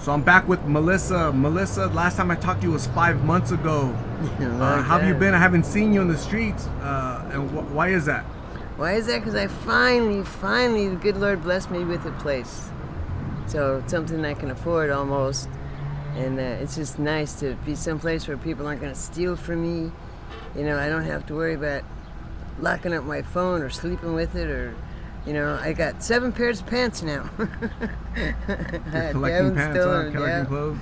So I'm back with Melissa. Melissa, last time I talked to you was 5 months ago. How have you been? I haven't seen you in the streets. And why is that? Why is that? Because I finally, the good Lord blessed me with a place. So it's something I can afford almost. And it's just nice to be someplace where people aren't going to steal from me. You know, I don't have to worry about locking up my phone or sleeping with it or, you know, I got 7 pairs of pants now. You're collecting pants, collecting clothes?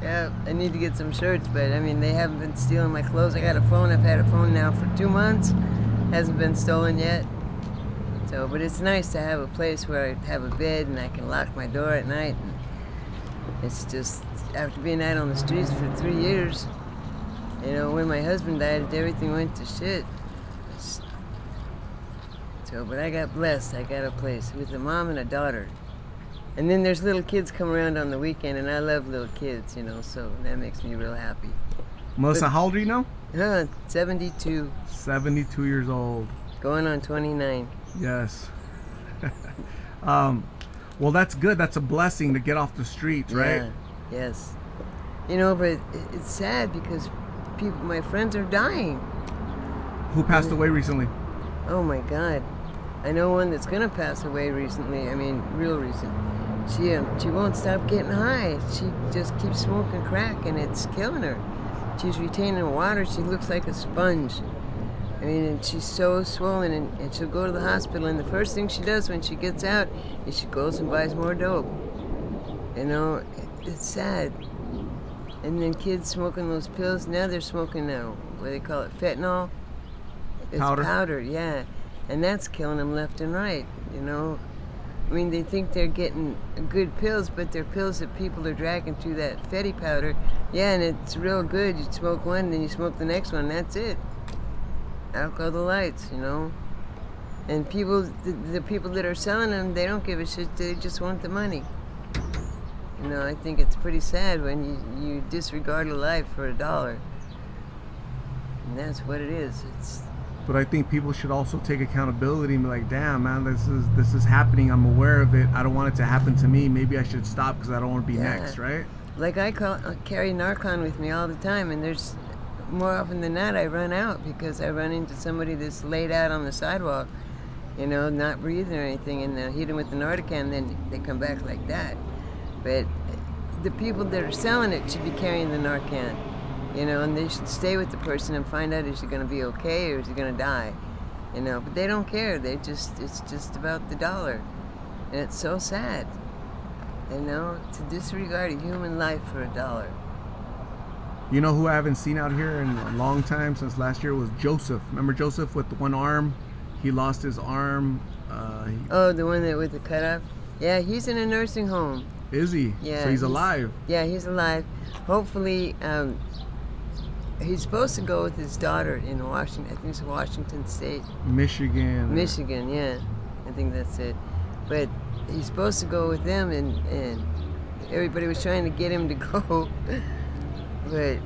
Yeah, I need to get some shirts, but I mean, they haven't been stealing my clothes. I got a phone. I've had a phone now for 2 months. Hasn't been stolen yet. So, but it's nice to have a place where I have a bed and I can lock my door at night. And it's just, after being out on the streets for 3 years, you know, when my husband died, everything went to shit. So, but I got blessed. I got a place with a mom and a daughter. And then there's little kids come around on the weekend, and I love little kids, you know, so that makes me real happy. Melissa, how old are you now? 72. 72 years old. Going on 29. Yes. Well, that's good. That's a blessing to get off the streets, right? Yeah, yes. You know, but it's sad because my friends are dying. Who passed away recently? Oh my God. I know one that's gonna pass away recently. I mean, real recent. She won't stop getting high. She just keeps smoking crack, and it's killing her. She's retaining water. She looks like a sponge. I mean, and she's so swollen, and she'll go to the hospital, and the first thing she does when she gets out is she goes and buys more dope. You know, it's sad. And then kids smoking those pills. Now they're smoking what do they call it, fentanyl? It's powder, yeah. And that's killing them left and right, you know. I mean, they think they're getting good pills, but they're pills that people are dragging through that fetty powder. Yeah, and it's real good. You smoke one, then you smoke the next one, that's it. Out go the lights, you know. And people, the people that are selling them, they don't give a shit. They just want the money. You know, I think it's pretty sad when you disregard a life for $1. And that's what it is. But I think people should also take accountability and be like, damn, man, this is happening. I'm aware of it. I don't want it to happen to me. Maybe I should stop because I don't want to be next, right? Like I carry Narcan with me all the time, and there's more often than not I run out because I run into somebody that's laid out on the sidewalk, you know, not breathing or anything, and I hit them with the Narcan, then they come back like that. But the people that are selling it should be carrying the Narcan. You know, and they should stay with the person and find out, is he going to be okay or is he going to die? You know, but they don't care. It's just about the dollar. And it's so sad, you know, to disregard a human life for $1. You know who I haven't seen out here in a long time, since last year, was Joseph. Remember Joseph with the one arm? He lost his arm. The one that with the cut off? Yeah, he's in a nursing home. Is he? Yeah. So he's alive? Yeah, he's alive. Hopefully, he's supposed to go with his daughter in Washington. I think it's Washington State. Michigan, yeah. I think that's it. But he's supposed to go with them, and everybody was trying to get him to go. But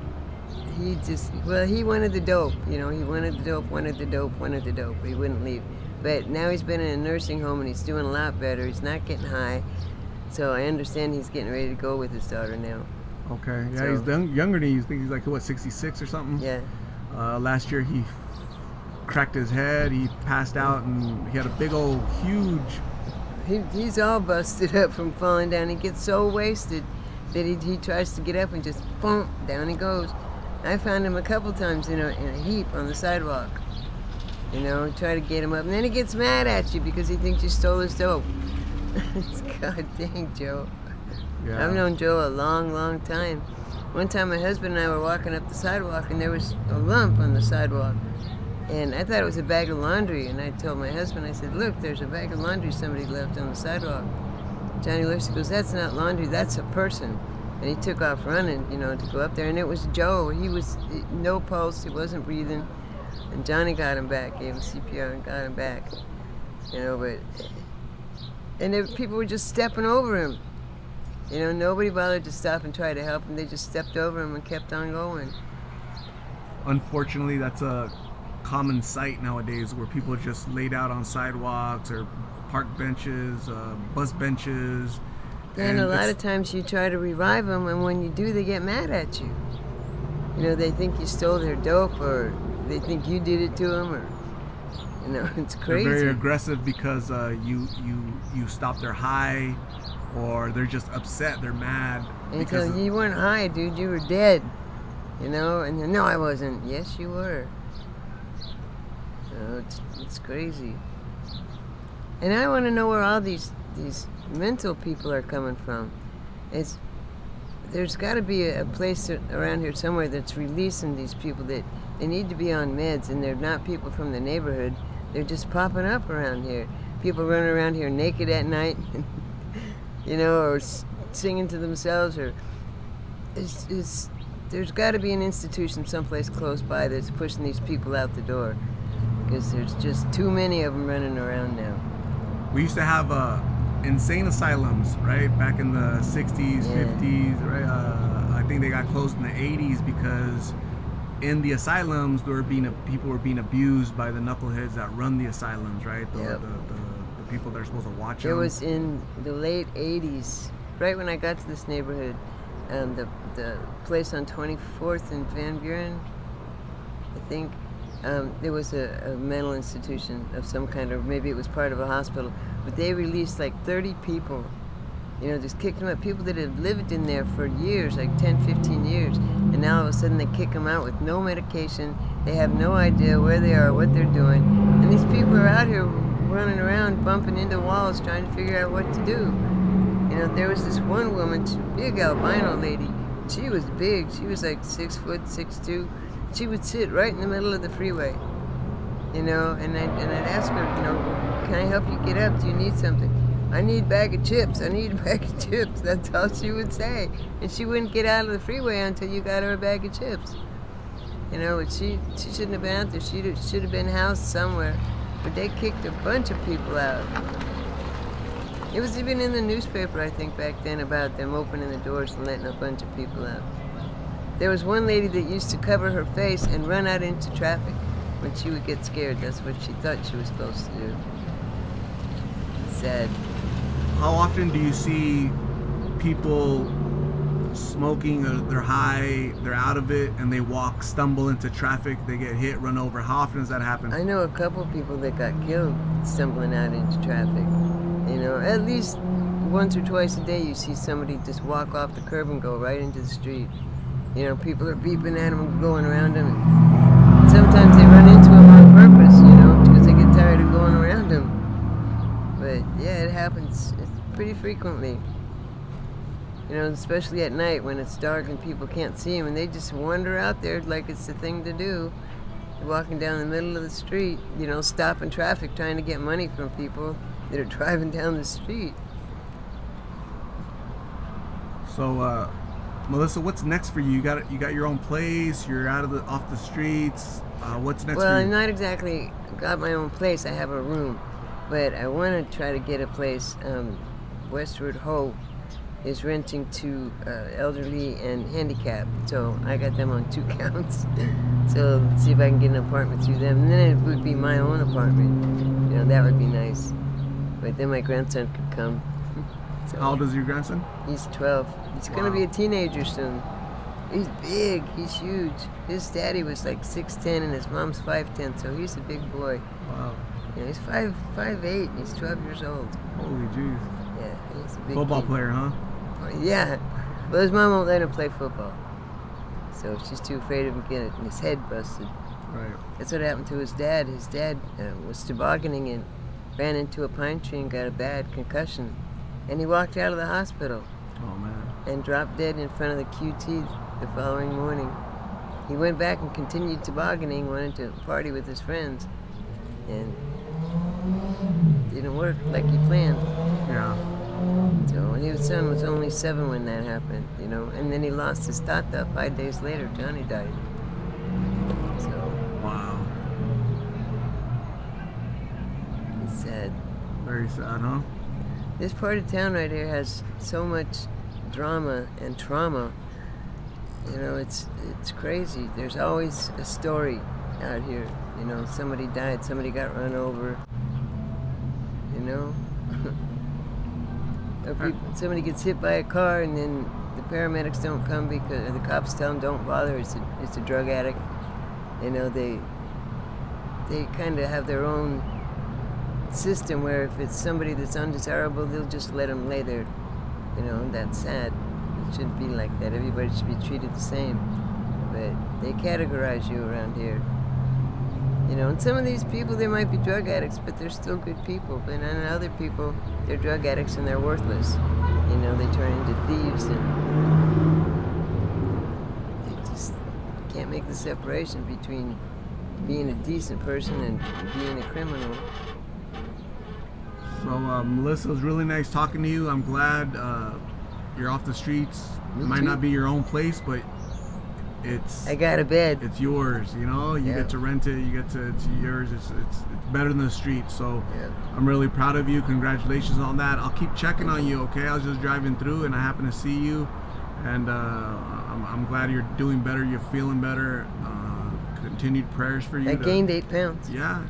he wanted the dope. You know, he wanted the dope, but he wouldn't leave. But now he's been in a nursing home, and he's doing a lot better. He's not getting high. So I understand he's getting ready to go with his daughter now. Okay, yeah, so, he's younger than you. I think he's like, what, 66 or something? Yeah. Last year he cracked his head, he passed out, and he had a big old, huge... He's all busted up from falling down. He gets so wasted that he tries to get up and just, boom, down he goes. I found him a couple times in a heap on the sidewalk. You know, try to get him up. And then he gets mad at you because he thinks you stole his dope. God dang, Joe. Yeah. I've known Joe a long, long time. One time my husband and I were walking up the sidewalk, and there was a lump on the sidewalk. And I thought it was a bag of laundry, and I told my husband, I said, look, there's a bag of laundry somebody left on the sidewalk. Johnny looks, he goes, that's not laundry, that's a person. And he took off running, you know, to go up there, and it was Joe. He was no pulse, he wasn't breathing. And Johnny got him back, gave him CPR and got him back. You know, but... And people were just stepping over him. You know, nobody bothered to stop and try to help him. They just stepped over him and kept on going. Unfortunately, that's a common sight nowadays, where people are just laid out on sidewalks or park benches, bus benches, And a lot it's- of times you try to revive them, and when you do, they get mad at you. You know, they think you stole their dope, or they think you did it to them, or, you know, it's they're crazy. very aggressive because you stop their high, or they're just upset. They're mad. And you because tell them, you weren't high, dude, you were dead. You know, and you, no, I wasn't. Yes, you were. You know, it's crazy. And I want to know where all these mental people are coming from. There's got to be a place around here somewhere that's releasing these people that they need to be on meds, and they're not people from the neighborhood. They're just popping up around here. People running around here naked at night, you know, or singing to themselves, or there's got to be an institution someplace close by that's pushing these people out the door, because there's just too many of them running around now. we used to have insane asylums, right? Back in the 60s, Yeah. 50s, right? I think they got closed in the 80s because in the asylums people were being abused by the knuckleheads that run the asylums, right? Yep. The people that are supposed to watch It them. was in the late 80s, right when I got to this neighborhood. The place on 24th and Van Buren, I think, there was a mental institution of some kind, or maybe it was part of a hospital, but they released like 30 people, you know, just kicked them out. People that had lived in there for years, like 10, 15 years, and now all of a sudden they kick them out with no medication. They have no idea where they are, what they're doing, and these people are out here running around, bumping into walls, trying to figure out what to do. You know, there was this one woman, big albino lady. She was big. She was like 6 foot, 6'2". She would sit right in the middle of the freeway, you know, and I'd ask her, you know, can I help you get up? Do you need something? I need a bag of chips. I need a bag of chips. That's all she would say. And she wouldn't get out of the freeway until you got her a bag of chips. You know, but she shouldn't have been out there. She should have been housed somewhere. But they kicked a bunch of people out. It was even in the newspaper, I think, back then, about them opening the doors and letting a bunch of people out. There was one lady that used to cover her face and run out into traffic when she would get scared. That's what she thought she was supposed to do. It's sad. How often do you see people smoking, or they're high, they're out of it, and they stumble into traffic, they get hit, run over? How often does that happen? I know a couple of people that got killed stumbling out into traffic. You know, at least once or twice a day you see somebody just walk off the curb and go right into the street. You know, people are beeping at them and going around them. And sometimes they run into them on purpose, you know, because they get tired of going around them. But yeah, it happens pretty frequently. You know, especially at night when it's dark and people can't see them, and they just wander out there like it's the thing to do. They're walking down the middle of the street, you know, stopping traffic, trying to get money from people that are driving down the street. So, Melissa, what's next for you? You got your own place. You're off the streets. What's next Well, for I'm you? not exactly got my own place. I have a room, but I want to try to get a place. Westward Ho is renting to elderly and handicapped, so I got them on 2 counts. So let's see if I can get an apartment through them, and then it would be my own apartment. You know, that would be nice. But then my grandson could come. So How old is your grandson? he's 12. He's going to be a teenager soon. He's big. He's huge. His daddy was like 6'10", and his mom's 5'10", so he's a big boy. Wow. You know, he's 5'8", he's 12 years old. Holy jeez. Yeah, he's a big Football kid. player, huh? Yeah. Well, his mom won't let him play football. So she's too afraid of him getting his head busted. Right. That's what happened to his dad. His dad was tobogganing and ran into a pine tree and got a bad concussion. And he walked out of the hospital Oh man. and dropped dead in front of the QT the following morning. He went back and continued tobogganing, wanted to party with his friends, and didn't work like he planned. Yeah. So his son was only 7 when that happened, you know, and then he lost his tata 5 days later. Johnny died. So Wow. it's sad. Very sad, huh? This part of town right here has so much drama and trauma. You know, it's crazy. There's always a story out here. You know, somebody died, somebody got run over. You know? Or somebody gets hit by a car and then the paramedics don't come because the cops tell them don't bother. It's a drug addict. You know, they kind of have their own system where if it's somebody that's undesirable, they'll just let them lay there. You know, and that's sad. It shouldn't be like that. Everybody should be treated the same. But they categorize you around here. You know, and some of these people, they might be drug addicts, but they're still good people. But then other people, they're drug addicts and they're worthless. You know, they turn into thieves and they just can't make the separation between being a decent person and being a criminal. So, Melissa, it was really nice talking to you. I'm glad you're off the streets. Me It might too. not be your own place, but I got a bed. it's yours. You know, you Yeah. get to rent it. It's yours. It's better than the street. So, Yeah. I'm really proud of you. Congratulations on that. I'll keep checking on you. Okay, I was just driving through and I happened to see you, and I'm glad you're doing better. You're feeling better. Continued prayers for you. I gained 8 pounds. Yeah,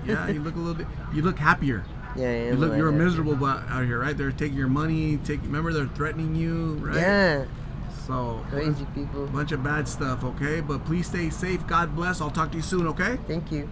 yeah. You look happier. Yeah, I am. You were like that. miserable out here, right? They're taking your money. Remember, they're threatening you, right? Yeah, So crazy people. bunch of bad stuff. Okay, but please stay safe. God bless. I'll talk to you soon. Okay. Thank you.